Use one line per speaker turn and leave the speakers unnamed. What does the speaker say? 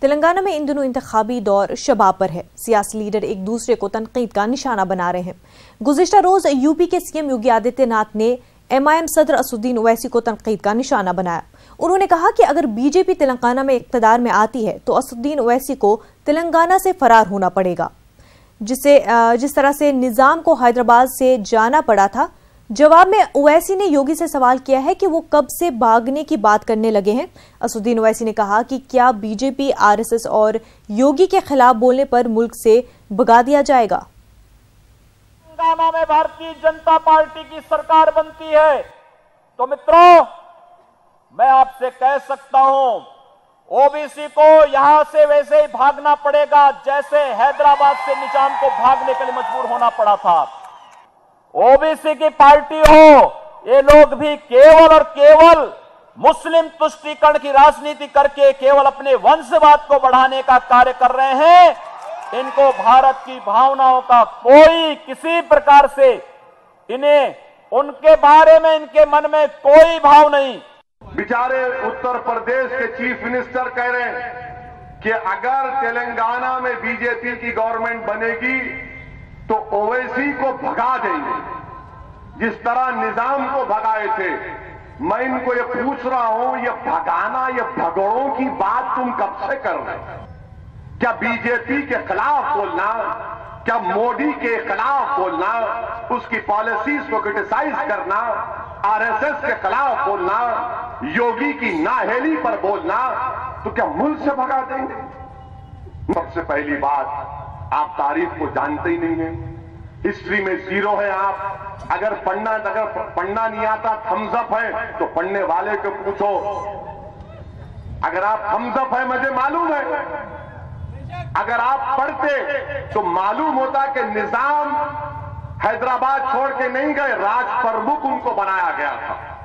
तेलंगाना में इन दिनों इंतखाबी दौर शबाब पर है। सियासी लीडर एक दूसरे को तनकीद का निशाना बना रहे हैं। गुज़िश्ता रोज यूपी के सीएम योगी आदित्यनाथ ने MIM सदर असदुद्दीन ओवैसी को तनकीद का निशाना बनाया। उन्होंने कहा कि अगर बीजेपी तेलंगाना में इक़्तिदार में आती है तो असदुद्दीन ओवैसी को तेलंगाना से फरार होना पड़ेगा, जिस तरह से निजाम को हैदराबाद से जाना पड़ा था। जवाब में ओवैसी ने योगी से सवाल किया है कि वो कब से भागने की बात करने लगे हैं। असदुद्दीन ओवैसी ने कहा कि क्या बीजेपी, RSS और योगी के खिलाफ बोलने पर मुल्क से भगा दिया जाएगा।
तेलंगाना में भारतीय जनता पार्टी की सरकार बनती है तो मित्रों, मैं आपसे कह सकता हूं, ओबीसी को यहां से वैसे ही भागना पड़ेगा जैसे हैदराबाद से निजाम को भागने के लिए मजबूर होना पड़ा था। ओबीसी की पार्टी हो, ये लोग भी केवल और केवल मुस्लिम तुष्टीकरण की राजनीति करके केवल अपने वंशवाद को बढ़ाने का कार्य कर रहे हैं। इनको भारत की भावनाओं का कोई किसी प्रकार से इन्हें उनके बारे में इनके मन में कोई भाव नहीं।
बेचारे उत्तर प्रदेश के चीफ मिनिस्टर कह रहे हैं कि अगर तेलंगाना में बीजेपी की गवर्नमेंट बनेगी तो ओवैसी को भगा देंगे, जिस तरह निजाम को भगाए थे। मैं इनको ये पूछ रहा हूं, ये भगाना, ये भगोड़ों की बात तुम कब से कर रहे हो? क्या बीजेपी के खिलाफ बोलना, क्या मोदी के खिलाफ बोलना, उसकी पॉलिसीज को क्रिटिसाइज करना, RSS के खिलाफ बोलना, योगी की नाअहली पर बोलना, तो क्या मुल्क से भगा देंगे? सबसे पहली बात, आप तारीख को जानते ही नहीं है, हिस्ट्री में जीरो है आप। अगर पढ़ना नहीं आता, थम्स अप है तो पढ़ने वाले को पूछो। अगर आप थम्स अप है मुझे मालूम है, अगर आप पढ़ते तो मालूम होता कि निजाम हैदराबाद छोड़ के नहीं गए, राज प्रमुख उनको बनाया गया था।